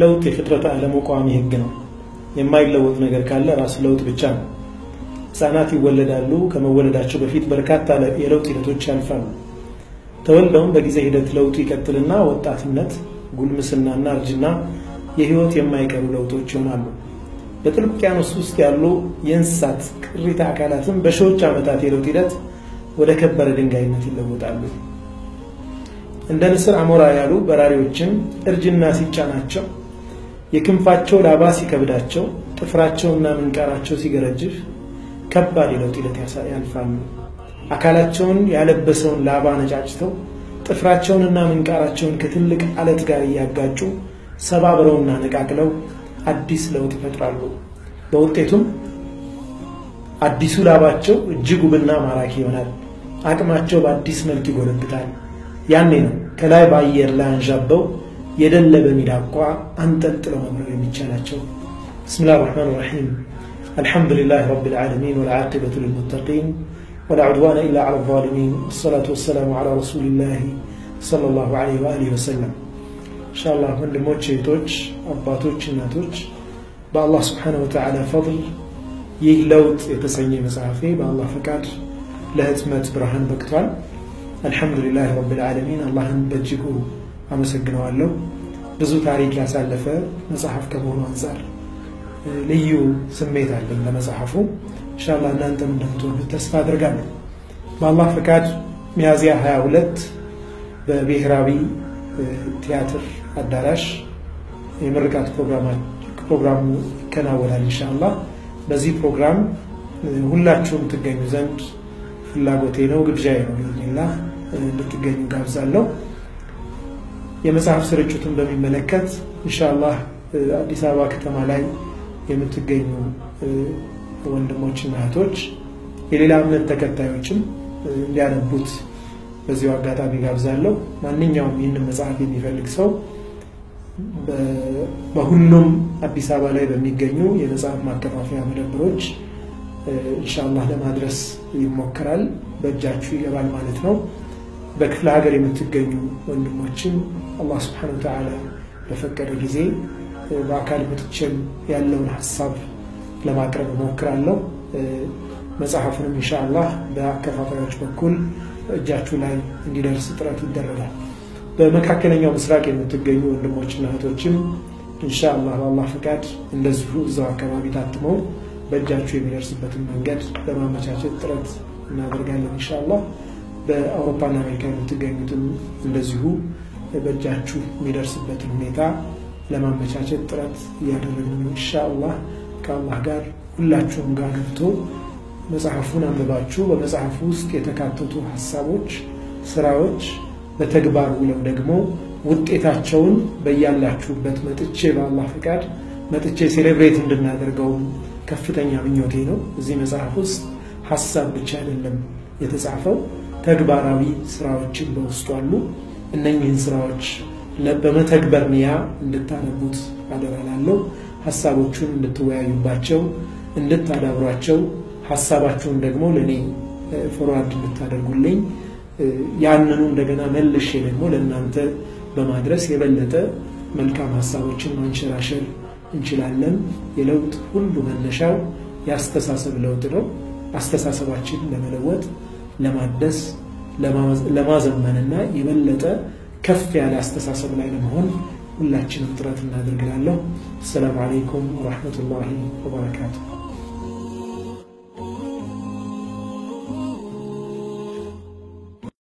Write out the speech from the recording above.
ለውጥ የፍጥረት ዓለም ቋሚ ህግ ነው የማይለወጥ ነገር ካለ ራስ ለውጥ ብቻ ነው ህፃናት ይወለዳሉ ከመወለዳቸው በፊት በርካታ የለውጥ ሂደቶች ያልፋሉ ተወልደው በጊዜ ሂደት ለውጥ ይቀጥልና ወጣትነት ጉልምስናና እርጅና የህይወት የማይቀሩ ለውጦች ይሆናሉ በጥልቅ ውቅያኖስ ውስጥ ያሉ የእንስሳት ቅሪተ አካላትም በሺዎች ዓመታት የለውጥ ሂደት ወደ ከበረ ድንጋይነት ይለወጣሉ እንደ ንስር አሞራ ያሉ በራሪዎችም እርጅና ሲጫናቸው የክንፋቸው ላባ ሲከብዳቸው ጥፍራቸውና ምንቃራቸው ሲገረጅፍ ከባድ የለውጥ ሂደት ያልፋሉ አካላቸውን ያለበሰውን ላባ ነጫጭተው ጥፍራቸውንና ምንቃራቸውን ከትልቅ አለት ጋር ያጋጩ ሰባብረውና ነቃቅለው አዲስ ለውጥ ይፈጥራሉ በውጤቱም አዲሱ ላባቸው እጅግ ውብና ማራኪ ይሆናል አቅማቸው በአዲስ መልክ ይጎለብታል ያኔ ነው ከላይ በአየር ላይ አንዣበው የደለበ ሚዳቋ አንጠልጥለው መብረር የሚቻላቸው ብስሚላሂር ረህማኒር ረሂም አልሐምዱሊላሂ ረቢል ዓለሚን ወልዓቂበቱ ሊልሙተቂን ولا عدوان إلا على الظالمين والصلاة والسلام على رسول الله صلى الله عليه وآله وسلم إن شاء الله من الموت شيطوش أباتوش ناتوش بالله سبحانه وتعالى فضل يهلوت يتسعني مسعفي بالله فكاد لهتمت برهان بكتوان الحمد لله رب العالمين الله بجيكو أمسكنا له بزو تاريخ يسالفه مسحف كمون أنصار ليو سميت علم لمسحفه إن شاء الله أنت من دكتور تستفاد رجعنا بالله فكاد ميازيا 22 ببهراوي تياتر الدراش يمرقات بروجرام كان أولا إن شاء الله بزي بروجرام ሁላችሁም ትገኙ ዘንድ ፍላጎቴ ነው ግብዣዬ ነው ኢንሻአላህ እንድትገኙ ጋብዛለሁ የመጽሐፍ ስርጭቱን በሚመለከት ኢንሻአላህ አዲስ አበባ ከተማ ላይ የምትገኙ ወንድሞችና እህቶች የሌላ እምነት ተከታዮችም እንዲያነቡት በዚሁ አጋጣሚ ጋብዛለሁ ማንኛውም ይህን መጽሐፍ የሚፈልግ ሰው በሁሉም አዲስ አበባ ላይ በሚገኙ የመጽሐፍ ማከፋፈያ መደብሮች ኢንሻአላህ ለማድረስ ይሞከራል በእጃችሁ ይገባል ማለት ነው በክፍለ ሀገር የምትገኙ ወንድሞችን አላህ Subhanahu Wa Ta'ala በፈቀደ ጊዜ በአካል መጥቼም ያለውን ሐሳብ ለማቅረብ ሞክራለሁ መጽሐፉንም ኢንሻአላህ በአከፋፋዮች በኩል እጃችሁ ላይ እንዲደርስ ጥረት ይደረጋል በመካከለኛው ምስራቅ የምትገኙ ወንድሞችና እህቶችም ኢንሻአላህ በአላህ ፈቃድ እንደዚሁ እዛው አካባቢ ታትመው በእጃችሁ የሚደርስበትን መንገድ ለማመቻቸት ጥረት እናደርጋለን ኢንሻአላህ በአውሮፓና አሜሪካ የምትገኙትም እንደዚሁ በእጃችሁ የሚደርስበትን ሁኔታ ለማመቻቸት ጥረት ያደረግን ኢንሻአላህ ከአላህ ጋር ሁላችሁም ጋር ገብቶ መጽሐፉን አንብባችሁ በመጽሐፉ ውስጥ የተካተቱ ሐሳቦች ስራዎች በተግባር ውለው ደግሞ ውጤታቸውን በእያላችሁበት መጥቼ በአላህ ፈቃድ መጥቼ ሴሌብሬት እንድናደርገው ከፍተኛ ምኞቴ ነው እዚህ መጽሐፍ ውስጥ ሐሳብ ብቻ አይደለም የተጻፈው ተግባራዊ ስራዎችን በውስጡ አሉ እነኚህን ስራዎች በመተግበር ንያ እንድታነቡት አደራላለሁ ሐሳቦቹን እንድትወያዩባቸው እንድታዳብሯቸው ሐሳባችሁን ደግሞ ለኔ ፎርዋርድ እንድታደርጉልኝ ያንኑ እንደገና መልሼ ደግሞ ለእናንተ በማድረስ የበለጠ መልካም ሐሳቦችን ማንሸራሸር እንችላለን የለውጥ ሁሉ መነሻው ያስተሳሰብ ለውጥ ነው አስተሳሰባችን ለመለወጥ ለማደስ ለማዘመንና የበለጠ ከፍ ያለ አስተሳሰብ ላይ ለመሆን ሁላችንም ጥረት እናደርጋለን ሰላም አለይኩም ወራህመቱላሂ ወበረካቱሁ